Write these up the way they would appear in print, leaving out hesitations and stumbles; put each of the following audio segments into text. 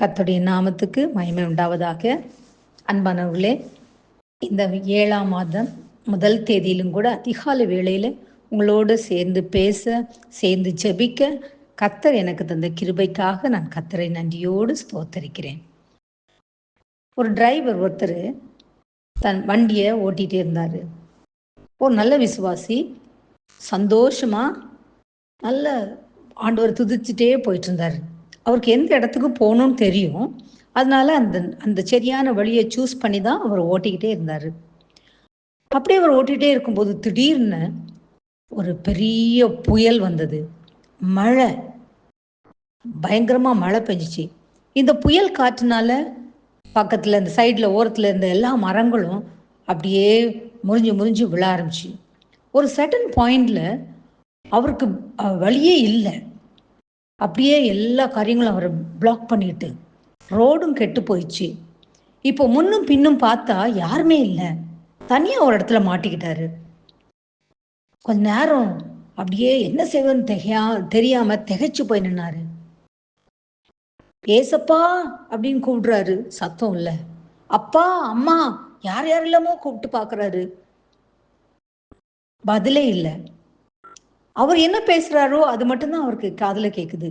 கர்த்தருடைய நாமத்துக்கு மகிமை உண்டாவதாக. அன்பானவர்களே, இந்த 7ஆம் மாதம் முதல் தேதியிலும் கூட அதிகாலை வேளையில் உங்களோடு சேர்ந்து பேச, சேர்ந்து ஜெபிக்க கர்த்தர் எனக்கு தந்த கிருபைக்காக நான் கர்த்தரை நன்றியோடு ஸ்தோத்தரிக்கிறேன். ஒரு டிரைவர் ஒருத்தர் தன் வண்டியை ஓட்டிகிட்டே இருந்தார். ஒரு நல்ல விசுவாசி, சந்தோஷமாக நல்ல ஆண்டவர் துதிச்சுட்டே போயிட்டு இருந்தார். அவருக்கு எந்த இடத்துக்கு போகணும்னு தெரியும். அதனால அந்த அந்த சரியான வழியை சூஸ் பண்ணி தான் அவர் ஓட்டிக்கிட்டே இருந்தார். அப்படியே அவர் ஓட்டிகிட்டே இருக்கும்போது திடீர்னு ஒரு பெரிய புயல் வந்தது. மழை, பயங்கரமாக மழை பெஞ்சிச்சு. இந்த புயல் காற்றுனால பக்கத்தில் இந்த சைடில் ஓரத்தில் இருந்த எல்லா மரங்களும் அப்படியே முறிஞ்சு விழ ஆரம்பிச்சு. ஒரு சர்டன் பாயிண்டில் அவருக்கு வழியே இல்லை. அப்படியே எல்லா காரியங்களும் அவரை பிளாக் பண்ணிட்டு ரோடும் கெட்டு போயிடுச்சு. இப்போ முன்னும் பின்னும் பார்த்தா யாருமே இல்லை. தனியாக ஒரு இடத்துல மாட்டிக்கிட்டாரு. கொஞ்ச நேரம் அப்படியே என்ன செய்வன்னு தெரியாம திகைச்சு போய் நின்னாரு. ஏசப்பா அப்படின்னு கூப்பிடுறாரு, சத்தம் இல்லை. அப்பா அம்மா யார் யாரெல்லாமோ கூப்பிட்டு பார்க்குறாரு, பதிலே இல்லை. அவர் என்ன பேசுறாரோ அது மட்டும்தான் அவருக்கு காதுல கேட்குது.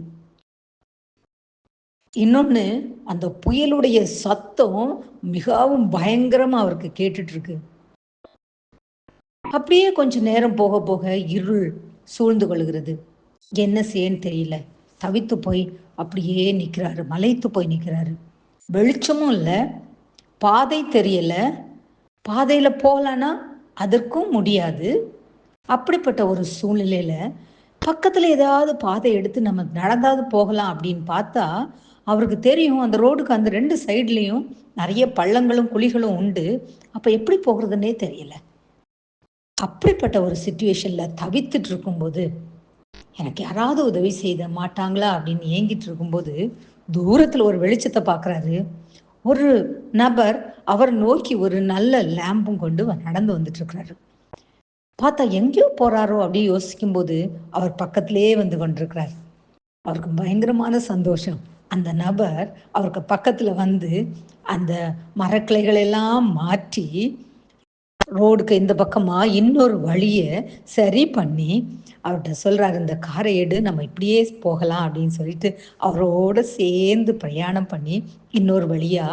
இன்னொன்று, அந்த புயலுடைய சத்தம் மிகவும் பயங்கரமா அவருக்கு கேட்டுட்டு இருக்கு. அப்படியே கொஞ்சம் நேரம் போக போக இருள் சூழ்ந்து கொள்கிறது. என்ன செய்யன்னு தெரியல. தவித்து போய் அப்படியே நிற்கிறாரு, மலைத்து போய் நிற்கிறாரு. வெளிச்சமும் இல்லை, பாதை தெரியல. பாதையில் போகலான்னா அதற்கும் முடியாது. அப்படிப்பட்ட ஒரு சூழ்நிலையில பக்கத்தில் ஏதாவது பாதை எடுத்து நம்ம நடந்தாவது போகலாம் அப்படின்னு பார்த்தா அவருக்கு தெரியும் அந்த ரோடுக்கு அந்த 2 சைட்லேயும் நிறைய பள்ளங்களும் குழிகளும் உண்டு. அப்போ எப்படி போகிறதுனே தெரியல. அப்படிப்பட்ட ஒரு சிச்சுவேஷனில் தவித்துட்டு இருக்கும்போது எனக்கு யாராவது உதவி செய்த மாட்டாங்களா அப்படின்னு ஏங்கிட்டு இருக்கும்போது தூரத்தில் ஒரு வெளிச்சத்தை பார்க்குறாரு. ஒரு நபர் அவர் நோக்கி ஒரு நல்ல லேம்பும் கொண்டு நடந்து வந்துட்டு இருக்கிறாரு. பார்த்தா எங்கேயோ போறாரோ அப்படியே யோசிக்கும்போது அவர் பக்கத்திலே வந்து கொண்டிருக்கிறார். அவருக்கு பயங்கரமான சந்தோஷம். அந்த நபர் அவருக்கு பக்கத்துல வந்து அந்த மரக்கிளைகள் எல்லாம் மாற்றி ரோடுக்கு இந்த பக்கமா இன்னொரு வழியை சரி பண்ணி அவர்கிட்ட சொல்றாரு, இந்த காரை எடு, நம்ம இப்படியே போகலாம் அப்படின்னு சொல்லிட்டு அவரோட சேர்ந்து பிரயாணம் பண்ணி இன்னொரு வழியா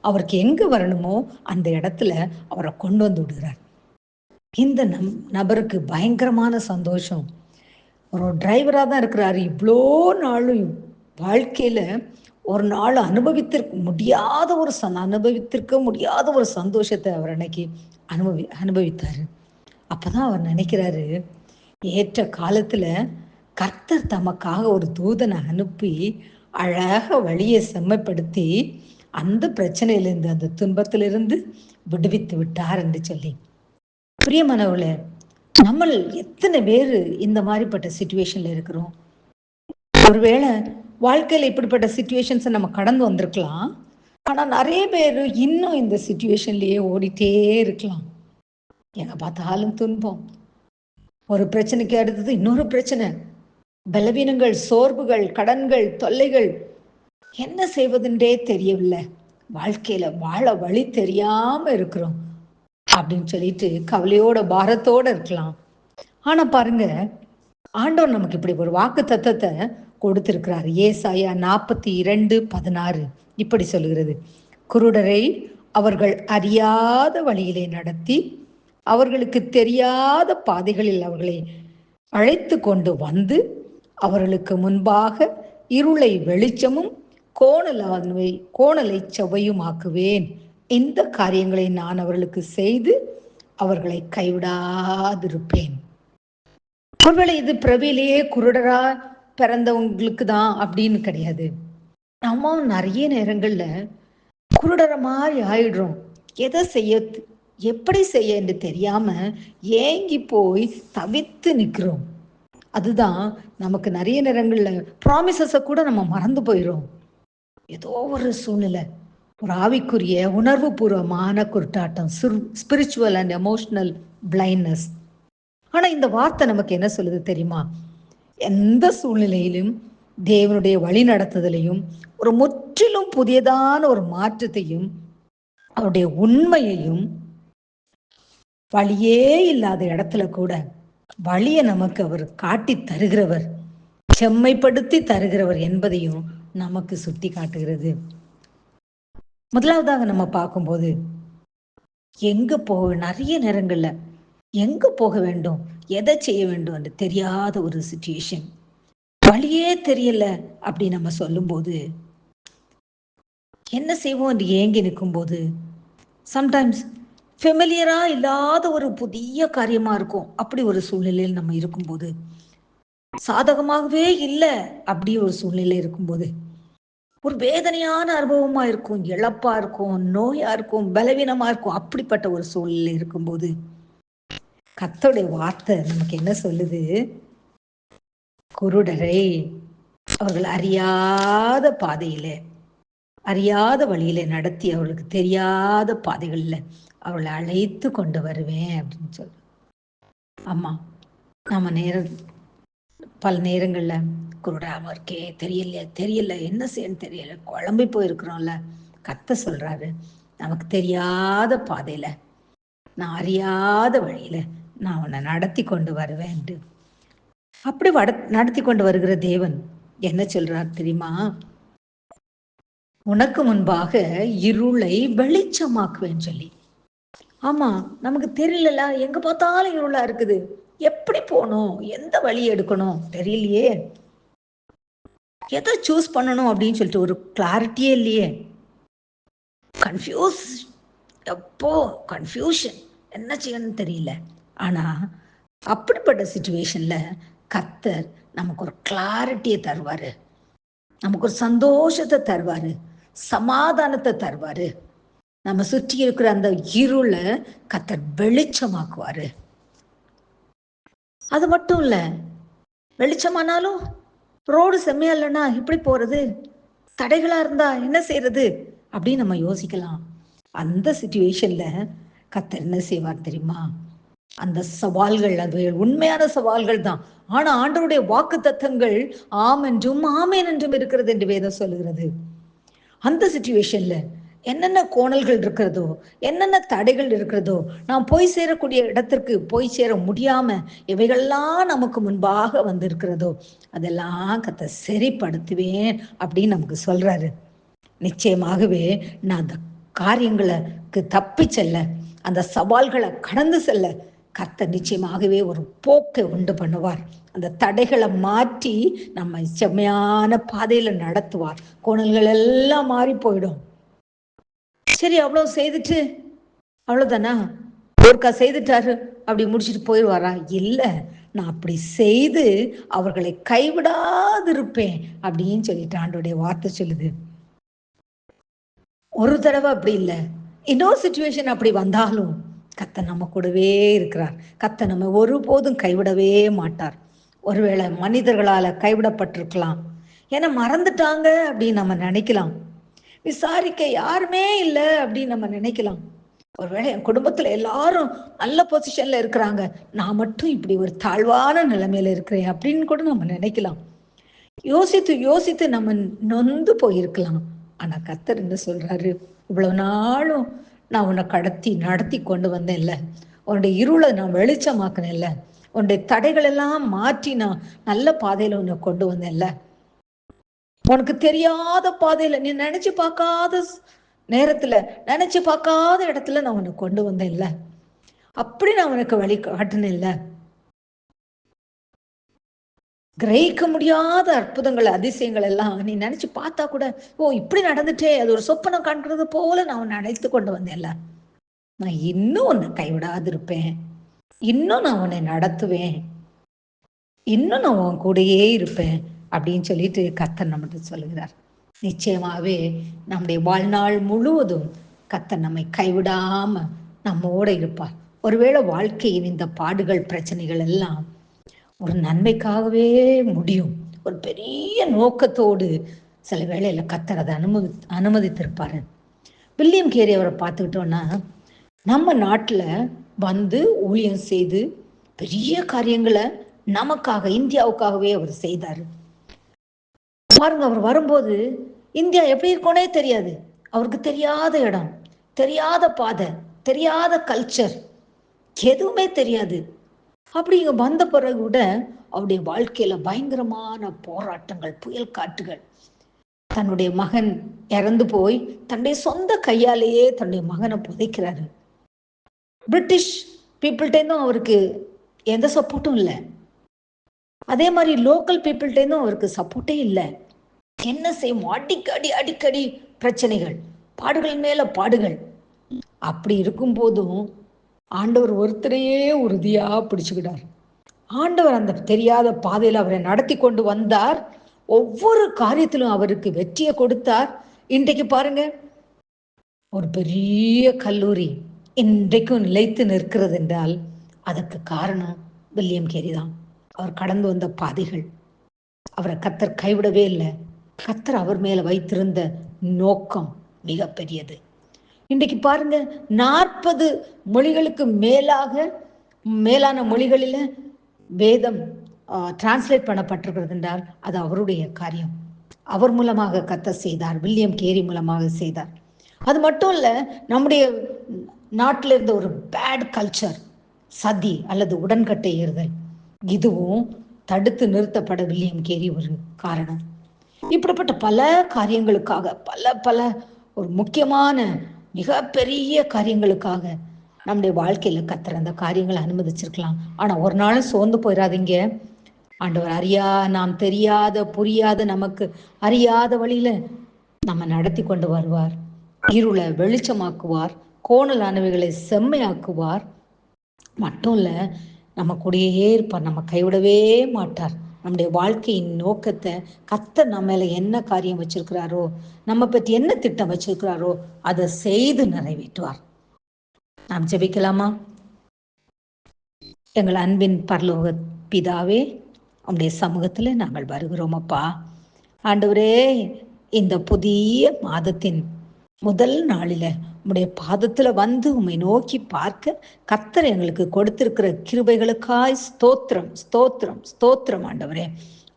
அவருக்கு எங்க வரணுமோ அந்த இடத்துல அவரை கொண்டு வந்து விடுறார். இந்த நபருக்கு பயங்கரமான சந்தோஷம். ஒரு டிரைவராக தான் இருக்கிறாரு. இவ்வளோ நாளும் வாழ்க்கையில் ஒரு நாள் அனுபவித்திருக்க முடியாத ஒரு சந்தோஷத்தை அவர் அன்னைக்கு அனுபவித்தார். அப்போ தான் அவர் நினைக்கிறாரு, ஏற்ற காலத்தில் கர்த்தர் தமக்காக ஒரு தூதனை அனுப்பி அழகாக வழியை செம்மைப்படுத்தி அந்த பிரச்சனையிலிருந்து அந்த துன்பத்திலிருந்து விடுவித்து விட்டார் என்று சொல்லி. பிரியமானவர்களே, நம்ம எத்தனை பேர் இந்த மாதிரிப்பட்ட சிச்சுவேஷன்ல இருக்கிறோம். ஒருவேளை வாழ்க்கையில் இப்படிப்பட்ட சிச்சுவேஷன்ஸை நம்ம கடந்து வந்திருக்கலாம். ஆனால் நிறைய பேர் இன்னும் இந்த சிச்சுவேஷன்லேயே ஓடிட்டே இருக்கலாம். எங்க பார்த்தாலும் துன்பம், ஒரு பிரச்சனைக்கு அடுத்தது இன்னொரு பிரச்சனை, பலவீனங்கள், சோர்வுகள், கடன்கள், தொல்லைகள், என்ன செய்வதுன்றே தெரியவில்லை. வாழ்க்கையில வாழ வழி தெரியாம இருக்கிறோம் அப்படின்னு சொல்லிட்டு கவலையோட பாரத்தோட இருக்கலாம். ஆனா பாருங்க, ஆண்டவர் நமக்கு இப்படி ஒரு வாக்கு தத்தத்தை கொடுத்திருக்கிறார். ஏசாயா 42:16 இப்படி சொல்லுகிறது, குருடரை அவர்கள் அறியாத வழியிலே நடத்தி அவர்களுக்கு தெரியாத பாதைகளில் அவர்களை அழைத்து கொண்டு வந்து அவர்களுக்கு முன்பாக இருளை வெளிச்சமும் கோணலை செவ்வையுமாக்குவேன். இந்த காரியங்களை நான் அவர்களுக்கு செய்து அவர்களை கைவிடாதிருப்பேன். ஒருவேளை இது பிறவிலேயே குருடரா பிறந்தவங்களுக்கு தான் அப்படின்னு கிடையாது. நம்ம நிறைய நேரங்கள்ல குருடர மாதிரி ஆயிடுறோம். எதை செய்ய, எப்படி செய்ய என்று தெரியாம ஏங்கி போய் தவித்து நிற்கிறோம். அதுதான் நமக்கு நிறைய நேரங்கள்ல ப்ராமிசஸை கூட நம்ம மறந்து போயிடும். ஏதோ ஒரு சூழ்நிலை, ஒரு ஆவிக்குரிய உணர்வு பூர்வமான குருட்டாட்டம், ஸ்பிரிச்சுவல் அண்ட் எமோஷனல் பிளைண்ட்னஸ். ஆனா இந்த வார்த்தை நமக்கு என்ன சொல்லுது தெரியுமா? எந்த சூழ்நிலையிலும் தேவனுடைய வழி நடத்துதலையும் ஒரு முற்றிலும் புதியதான ஒரு மாற்றத்தையும் அவருடைய உண்மையையும் வழியே இல்லாத இடத்துல கூட வழியை நமக்கு அவர் காட்டி தருகிறவர், செம்மைப்படுத்தி தருகிறவர் என்பதையும் நமக்கு சுட்டி காட்டுகிறது. முதலாவதாக நம்ம பார்க்கும்போது எங்க போக, நிறைய நேரங்கள்ல எங்க போக வேண்டும், எதை செய்ய வேண்டும் என்று தெரியாத ஒரு சிச்சுவேஷன், வழியே தெரியல அப்படி நம்ம சொல்லும்போது என்ன செய்வோம் என்று ஏங்கி நிற்கும் போது, சம்டைம்ஸ் ஃபெமிலியரா இல்லாத ஒரு புதிய காரியமா இருக்கும். அப்படி ஒரு சூழ்நிலையில் நம்ம இருக்கும்போது, சாதகமாகவே இல்லை அப்படி ஒரு சூழ்நிலை இருக்கும்போது ஒரு வேதனையான அனுபவமா இருக்கும், இழப்பா இருக்கும், நோயா இருக்கும், பலவீனமா இருக்கும். அப்படிப்பட்ட ஒரு சூழ்நிலை இருக்கும்போது கர்த்தருடைய வார்த்தை நமக்கு என்ன சொல்லுது? குருடரை அவர்கள் அறியாத பாதையிலே, அறியாத வழியில நடத்தி அவர்களுக்கு தெரியாத பாதைகள்ல அவளை அழைத்து கொண்டு வருவேன் அப்படின்னு சொல்லு. ஆமா, நம்ம பல நேரங்கள்ல குருடாம இருக்கே, தெரியல என்ன செய்யணும் தெரியல, குழம்பி போயிருக்கிறோம்ல. கர்த்தர் சொல்றாரு, நமக்கு தெரியாத பாதையில, நான் அறியாத வழியில நான் உன்னை நடத்தி கொண்டு வருவேன். அப்படி நடத்தி கொண்டு வருகிற தேவன் என்ன சொல்றார் தெரியுமா? உனக்கு முன்பாக இருளை வெளிச்சமாக்குவேன்னு சொல்லி. ஆமா, நமக்கு தெரியல, எங்க பார்த்தாலும் இருளா இருக்குது, எப்படி போகணும், எந்த வழி எடுக்கணும் தெரியலையே, எதை சூஸ் பண்ணணும் அப்படின்னு சொல்லிட்டு ஒரு கிளாரிட்டியே இல்லையே, கன்ஃபியூஸ், எப்போ கன்ஃபியூஷன், என்ன செய்யணும்னு தெரியல. ஆனா அப்படிப்பட்ட சிச்சுவேஷன்ல கர்த்தர் நமக்கு ஒரு கிளாரிட்டியை தருவாரு, நமக்கு ஒரு சந்தோஷத்தை தருவாரு, சமாதானத்தை தருவாரு. நம்ம சுற்றி இருக்கிற அந்த இருளை கர்த்தர் வெளிச்சமாக்குவாரு. அது மட்டும் இல்ல, வெளிச்சமானாலும் ரோடு செம்மையா இல்லைன்னா எப்படி போறது, தடைகளா இருந்தா என்ன செய்யறது அப்படின்னு நம்ம யோசிக்கலாம். அந்த சிச்சுவேஷன்ல கர்த்தர் என்ன செய்வார் தெரியுமா? அந்த சவால்கள் அது உண்மையான சவால்கள் தான். ஆனா ஆண்டவருடைய வாக்கு தத்தங்கள் ஆம் என்றும் ஆமேன் என்றும் இருக்கிறது என்று வேதம் சொல்லுகிறது. அந்த சிச்சுவேஷன்ல என்னென்ன கோணல்கள் இருக்கிறதோ, என்னென்ன தடைகள் இருக்கிறதோ, நாம் போய் சேரக்கூடிய இடத்திற்கு போய் சேர முடியாம இவைகள்லாம் நமக்கு முன்பாக வந்திருக்கிறதோ அதெல்லாம் கர்த்தர் சரிப்படுத்துவேன் அப்படின்னு நமக்கு சொல்றாரு. நிச்சயமாகவே நான் அந்த காரியங்களுக்கு தப்பி செல்ல, அந்த சவால்களை கடந்து செல்ல கர்த்தர் நிச்சயமாகவே ஒரு போக்கை உண்டு பண்ணுவார். அந்த தடைகளை மாற்றி நம்ம செம்மையான பாதையில நடத்துவார். கோணல்கள் எல்லாம் மாறி போயிடும். சரி, அவ்வளவு செய்துட்டு அவ்வளவுதானா, ஒருக்கா செய்துட்டாரு அப்படி முடிச்சுட்டு போயிடுவாரா? இல்ல, நான் அப்படி செய்து அவர்களை கைவிடாது இருப்பேன் அப்படின்னு சொல்லிட்டு ஆண்டோடைய வார்த்தை சொல்லுது. ஒரு தடவை அப்படி இல்லை, இன்னொரு சிச்சுவேஷன் அப்படி வந்தாலும் கர்த்தர் நம்ம கூடவே இருக்கிறார். கர்த்தர் நம்ம ஒருபோதும் கைவிடவே மாட்டார். ஒருவேளை மனிதர்களால கைவிடப்பட்டிருக்கலாம், ஏன்னா மறந்துட்டாங்க அப்படின்னு நம்ம நினைக்கலாம், விசாரிக்க யாருமே இல்லை அப்படின்னு நம்ம நினைக்கலாம். ஒருவேளை என் குடும்பத்துல எல்லாரும் நல்ல பொசிஷன்ல இருக்கிறாங்க, நான் மட்டும் இப்படி ஒரு தாழ்வான நிலைமையில இருக்கிறேன் அப்படின்னு கூட நம்ம நினைக்கலாம். யோசித்து யோசித்து நம்ம நொந்து போயிருக்கலாம். ஆனா கர்த்தர் என்ன சொல்றாரு? இவ்வளவு நாளும் நான் உன்னை நடத்தி கொண்டு வந்தேன்ல, உன்னுடைய இருளை நான் வெளிச்சமாக்குனேன்ல, உன்னுடைய தடைகள் எல்லாம் மாற்றி நான் நல்ல பாதையில உன்னை கொண்டு வந்தேன்ல, உனக்கு தெரியாத பாதையில, நீ நினைச்சு பார்க்காத நேரத்துல, நினைச்சு பார்க்காத இடத்துல நான் உன்னை கொண்டு வந்தேன்ல, அப்படி நான் உனக்கு வழி காட்டினேன்ல, கிரகிக்க முடியாத அற்புதங்கள் அதிசயங்கள் எல்லாம் நீ நினைச்சு பார்த்தா கூட, ஓ இப்படி நடந்துட்டே, அது ஒரு சொப்பனம் காண்றது போல நான் உன்னை அழைத்து கொண்டு வந்தேன்ல, நான் இன்னும் உன்னை கைவிடாது இருப்பேன், இன்னும் நான் உன்னை நடத்துவேன், இன்னும் நான் உன் கூடயே இருப்பேன் அப்படின்னு சொல்லிட்டு கர்த்தர் நம்மகிட்ட சொல்லுகிறார். நிச்சயமாவே நம்முடைய வாழ்நாள் முழுவதும் கர்த்தர் நம்மை கைவிடாம நம்மோட இருப்பார். ஒருவேளை வாழ்க்கையின் இந்த பாடுகள் பிரச்சனைகள் எல்லாம் ஒரு நன்மைக்காகவே முடியும், ஒரு பெரிய நோக்கத்தோடு சில வேளையில கர்த்தர் அதை அனுமதித்திருப்பாரு. வில்லியம் கேரி அவரை பார்த்துக்கிட்டோம்னா, நம்ம நாட்டுல வந்து ஊழியம் செய்து பெரிய காரியங்களை நமக்காக, இந்தியாவுக்காகவே அவர் செய்தாரு. பாருங்க, அவர் வரும்போது இந்தியா எப்படி இருக்கோனே தெரியாது. அவருக்கு தெரியாத இடம், தெரியாத பாதை, தெரியாத கல்ச்சர், எதுவுமே தெரியாது. அப்படி இங்க வந்த பிறகு கூட அவருடைய வாழ்க்கையில பயங்கரமான போராட்டங்கள், புயல் காற்றுகள். தன்னுடைய மகன் இறந்து போய் தன்னுடைய சொந்த கையாலேயே தன்னுடைய மகனை புதைக்கிறாரு. பிரிட்டிஷ் பீப்புள்கிட்டேருந்தும் அவருக்கு எந்த சப்போர்ட்டும் இல்லை. அதே மாதிரி லோக்கல் பீப்புள்கிட்டேருந்தும் அவருக்கு சப்போர்ட்டே இல்லை. என்ன செய்யும்? அடிக்கடி அடிக்கடி பிரச்சனைகள், பாடுகள் மேல பாடுகள். அப்படி இருக்கும் போதும் ஆண்டவர் ஒருத்தரையே உறுதியா பிடிச்சுக்கிட்டார். ஆண்டவர் அந்த தெரியாத பாதையில் அவரை நடத்தி கொண்டு வந்தார். ஒவ்வொரு காரியத்திலும் அவருக்கு வெற்றியை கொடுத்தார். இன்றைக்கு பாருங்க, ஒரு பெரிய கல்லூரி இன்றைக்கும் நிலைத்து நிற்கிறது என்றால் அதற்கு காரணம் வில்லியம் கேரி தான். அவர் கடந்து வந்த பாதைகள். அவரை கர்த்தர் கைவிடவே இல்லை. கர்த்தர் அவர் மேல வைத்திருந்த நோக்கம் மிக பெரியது. இன்றைக்கு பாருங்க, 40 மொழிகளுக்கு மேலான மொழிகளில் வேதம் டிரான்ஸ்லேட் பண்ணப்பட்டிருக்கிறது என்றால் அது அவருடைய காரியம். அவர் மூலமாக கர்த்தர் செய்தார், வில்லியம் கேரி மூலமாக செய்தார். அது மட்டும் இல்லை, நம்முடைய நாட்டில் இருந்த ஒரு பேட் கல்ச்சர், சதி அல்லது உடன்கட்டை ஏறுதல், இதுவும் தடுத்து நிறுத்தப்பட வில்லியம் கேரி ஒரு காரணம். இப்படிப்பட்ட பல காரியங்களுக்காக, பல ஒரு முக்கியமான மிகப்பெரிய காரியங்களுக்காக நம்முடைய வாழ்க்கையில கர்த்தர் அந்த காரியங்களை அனுமதிச்சிருக்கலாம். ஆனா ஒரு நாளும் சோர்ந்து போயிடாதீங்க. ஆண்டவர் நாம் தெரியாத, புரியாத, நமக்கு அறியாத வழியில நம்ம நடத்தி கொண்டு வருவார். இருளை வெளிச்சமாக்குவார், கோணலானவைகளை செம்மையாக்குவார். மட்டும் இல்ல, நம்ம கூடயே இருப்பார், நம்ம கைவிடவே மாட்டார். நம்முடைய வாழ்க்கையின் நோக்கத்தை, கர்த்தர் நம்ம மேல என்ன காரியம் வச்சிருக்கிறாரோ, நம்ம பற்றி என்ன திட்டம் வச்சிருக்கிறாரோ அதை செய்து நிறைவேற்றுவார். நாம் ஜெபிக்கலாமா? எங்கள் அன்பின் பரலோக பிதாவே, உம்முடைய சமூகத்துல நாங்கள் வருகிறோம் அப்பா. ஆண்டவரே, இந்த புதிய மாதத்தின் முதல் நாளில உம்முடைய பாதத்துல வந்து உம்மை நோக்கி பார்க்க கர்த்தர் எங்களுக்கு கொடுத்திருக்கிற கிருபைகளுக்காய் ஸ்தோத்திரம், ஸ்தோத்திரம், ஸ்தோத்திரம் ஆண்டவரே.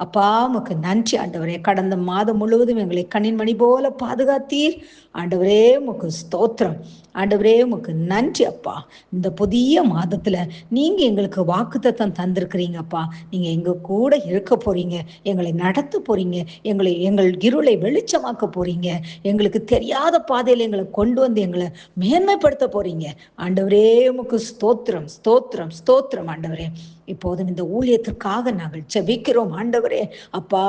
அப்பா, உமக்கு நன்றி ஆண்டவரே. கடந்த மாதம் முழுவதும் எங்களை கண்ணின் மணி போல பாதுகாத்தீர் ஆண்டவரே. உமக்கு ஸ்தோத்திரம் ஆண்டவரே, உமக்கு நன்றி அப்பா. இந்த புதிய மாதத்துல நீங்க எங்களுக்கு வாக்குத்தத்தம் தந்திருக்கிறீங்கப்பா. நீங்க எங்க கூட இருக்க போறீங்க, எங்களை நடத்த போறீங்க, எங்கள் இருளை வெளிச்சமாக்க போறீங்க, எங்களுக்கு தெரியாத பாதையில எங்களை கொண்டு வந்து எங்களை மேன்மைப்படுத்த போறீங்க ஆண்டவரே. உமக்கு ஸ்தோத்திரம், ஸ்தோத்திரம், ஸ்தோத்திரம் ஆண்டவரே. இப்போதும் இந்த ஊழியத்திற்காக நாங்கள் ஜெபிக்கிறோம் ஆண்டவரே. அப்பா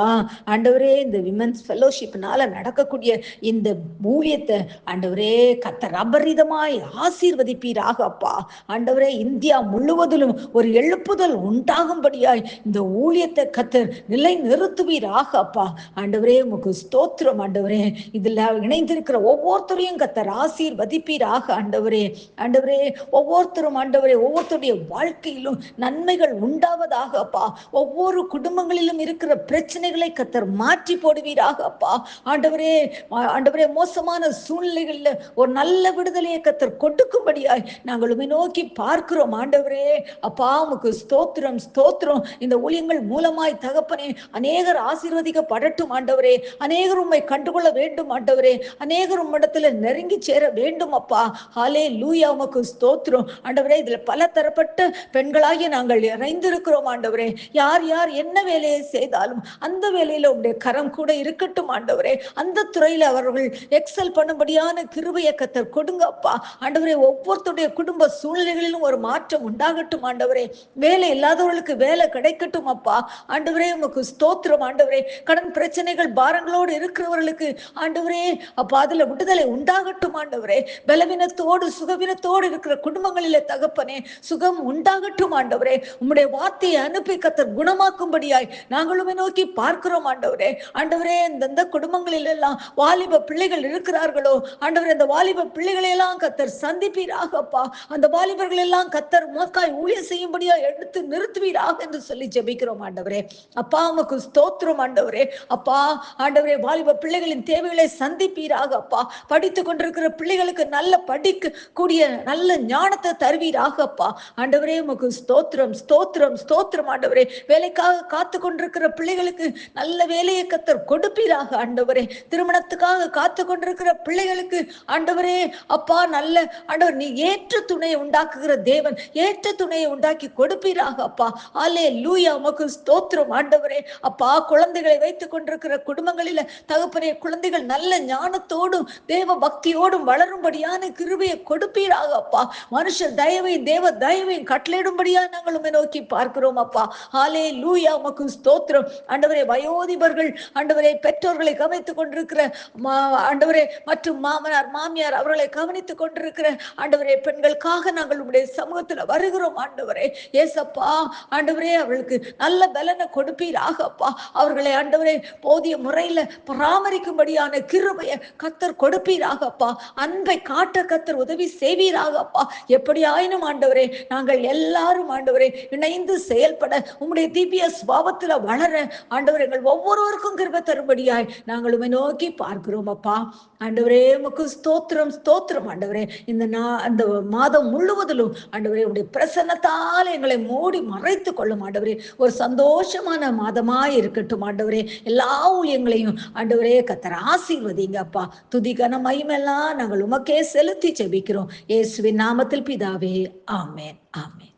ஆண்டவரே, இந்த விமென்ஸ் ஃபெலோஷிப்னால நடக்கக்கூடிய இந்த ஊழியத்தை ஆண்டவரே கர்த்தர் அபரிதமாய் ஆசீர்வதிப்பீராக அப்பா. ஆண்டவரே, இந்தியா முழுவதிலும் ஒரு எழுப்புதல் உண்டாகும்படியாய் இந்த ஊழியத்தை கர்த்தர் நிலை நிறுத்துவீராக அப்பா. ஆண்டவரே, உமக்கு ஸ்தோத்திரம் ஆண்டவரே. இதுல இணைந்திருக்கிற ஒவ்வொருத்தரையும் கர்த்தர் ஆசீர்வதிப்பீராக ஆண்டவரே. ஆண்டவரே, ஒவ்வொருத்தரும் ஆண்டவரே, ஒவ்வொருத்தருடைய வாழ்க்கையிலும் நன்மைகள் உண்டாவதாக அப்பா. ஒவ்வொரு குடும்பங்களிலும் இருக்கிற பிரச்சனைகளை கர்த்தர் மாற்றி போடுவீராக அப்பா. ஆண்டவரே, ஆண்டவரே, மோசமான சூழ்நிலைகளில் ஒரு நல்ல விடுதலையை கர்த்தர் கொடுக்கும்படியாய் நாங்கள் உம்மை நோக்கி பார்க்கிறோம் ஆண்டவரே. அப்பா, உமக்கு ஸ்தோத்திரம், ஸ்தோத்திரம். இந்த ஊழியங்கள் மூலமாய் தகப்பனே அநேகர் ஆசீர்வதிக்கப்படட்டும் ஆண்டவரே. அநேகர் உம்மை கண்டுகொள்ள வேண்டும் ஆண்டவரே. அநேகர் உம்மிடத்துல நெருங்கி சேர வேண்டும் அப்பா. ஹல்லேலூயா, உமக்கு ஸ்தோத்திரம் ஆண்டவரே. இதுல பல தரப்பட்ட பெண்களாகிய நாங்கள் இணைந்திருக்கிறோம் ஆண்டவரே. யார் யார் என்ன வேலையை செய்தாலும் அந்த வேலையில உடைய கரம் கூட இருக்கட்டும் ஆண்டவரே. அந்த துறையில அவர்கள் எக்ஸல் பண்ணும்படியான கிருபையை கர்த்தர் கொடுங்க அப்பா. ஆண்டவரே, ஒவ்வொருத்தருடைய குடும்ப சூழ்நிலைகளிலும் ஒரு மாற்றம் உண்டாகட்டும் ஆண்டவரே. வேலை இல்லாதவர்களுக்கு வேலை கிடைக்கட்டும் அப்பா. ஆண்டவரே, உமக்கு ஸ்தோத்திரம் ஆண்டவரே. கடன் பிரச்சனைகள் பாரங்களோடு இருக்கிறவர்களுக்கு ஆண்டவரே அப்பா அதுல விடுதலை உண்டாகட்டும் ஆண்டவரே. பலவீனத்தோடு சுகவீனத்தோடு இருக்கிற குடும்பங்களிலே தகப்பனே சுகம் உண்டாகட்டும் ஆண்டவரே. உம்முடைய வார்த்தையை அனுப்பி கர்த்தர் குணமாக்கும்படியாய் நாங்களுமே நோக்கி பார்க்கிறோம் ஆண்டவரே. ஆண்டவரே, இந்த குடும்பங்களில் எல்லாம் வாலிப பிள்ளைகள் இருக்கிறார்களோ ஆண்டவரே, அந்த வாலிப பிள்ளைகளை எல்லாம் கர்த்தர் சந்திப்பீராகப்பா. அந்த வாலிபர்கள் எல்லாம் கர்த்தர் மோக்காய் ஊழியம் செய்யும்படியா எடுத்து நிறுத்துவீராக என்று சொல்லி ஜெபிக்கிறோம் ஆண்டவரே. அப்பா, உமக்கு ஸ்தோத்திரம் ஆண்டவரே. அப்பா ஆண்டவரே, வாலிப பிள்ளைகளின் தேவைகளை சந்திப்பீராக அப்பா. படித்துக் கொண்டிருக்கிற பிள்ளைகளுக்கு நல்ல படிக்க கூடிய நல்ல ஞானத்தை தருவீராக அப்பா. ஆண்டவரே, உமக்கு ஸ்தோத்திரம், ஸ்தோத்திரம் ஸ்தோத்திரம் ஆண்டவரே. வேலைக்காக காத்து கொண்டிருக்கிற பிள்ளைகளுக்கு நல்ல வேலையை கத்தர் கொடுப்பீராக ஆண்டவரே. திருமணத்துக்காக காத்து கொண்டிருக்கிற பிள்ளைகளுக்கு ஆண்டவரே அப்பா நல்ல ஆண்டவர், நீ ஏற்ற துணையை உண்டாக்குகிற தேவன், ஏற்ற துணையை உண்டாக்கி கொடுப்பீராக அப்பா. அல்லேலூயா, உமக்கு ஸ்தோத்திரம் ஆண்டவரே. அப்பா, குழந்தைகளை வைத்துக் கொண்டிருக்கிற குடும்பங்களில தகப்பனே, குழந்தைகள் நல்ல ஞானத்தோடும் தேவ பக்தியோடும் வளரும்படியான கிருபையை கொடுப்பீராக அப்பா. மனுஷ தயவையும் தேவ தயவையும் கட்டளையிடும்படியா நாங்கள் உம்மை நோக்கி பார்க்கிறோம் அப்பா. அல்லேலூயா, உமக்கு ஸ்தோத்திரம் ஆண்டவரே. வயோதிபர்கள் ஆண்டவரே, பெற்றோர்களை கவனித்துக் கொண்டிருக்கிற ஆண்டவரே, மற்றும் மாமனார் மாமியார் அவர்களை கவனித்துக் கொண்டிருக்கிற ஆண்டவரே பெண்களுக்காக நாங்கள் உடைய சமூகத்தில் வருகிறோம் ஆண்டவரே. ஏசப்பா ஆண்டவரே, அவர்களுக்கு நல்ல பலனை கொடுப்பீராக அப்பா. அவர்களை ஆண்டவரே போதிய முறையில பராமரிக்கும்படியான கிருபையை கத்தர் கொடுப்பீராக அப்பா. அன்பை காட்ட கத்தர் உதவி செய்வீராக அப்பா. எப்படியாயினும் ஆண்டவரே, நாங்கள் எல்லாரும் ஆண்டவரே இணைந்து செயல்பட உம்முடைய திவ்ய சுபாவத்தில் வளர ஆண்டவரே எங்கள் ஒவ்வொருவருக்கும் கிருபை தரும்படியாய் நாங்கள் உம்மை நோக்கி பார்க்கிறோம் அப்பா. ஆண்டவரே உமக்கு ஸ்தோத்திரம் ஸ்தோத்திரம் ஆண்டவரே. அந்த மாதம் முழுவதிலும் ஆண்டவரே உடைய பிரசன்னத்தால் எங்களை மூடி மறைத்து கொள்ளும் ஆண்டவரே. ஒரு சந்தோஷமான மாதமாய் இருக்கட்டும் ஆண்டவரே. எல்லா ஊழியங்களையும் ஆண்டவரே கத்தர் ஆசீர்வதிங்க அப்பா. துதி கன மகிமையெல்லாம் நாங்கள் உமக்கே செலுத்தி ஜெபிக்கிறோம் இயேசுவின் நாமத்தில் பிதாவே, ஆமென் ஆமென்.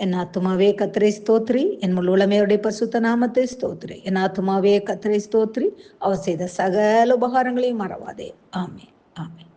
என் ஆத்துமாவே கர்த்தரை ஸ்தோத்திரி, என் முழு உளமையுடைய பரிசுத்த நாமத்தை ஸ்தோத்திரி. என் ஆத்துமாவே கர்த்தரை ஸ்தோத்திரி, அவர் செய்த சகல உபகாரங்களையும் மறவாதே. ஆமென் ஆமென்.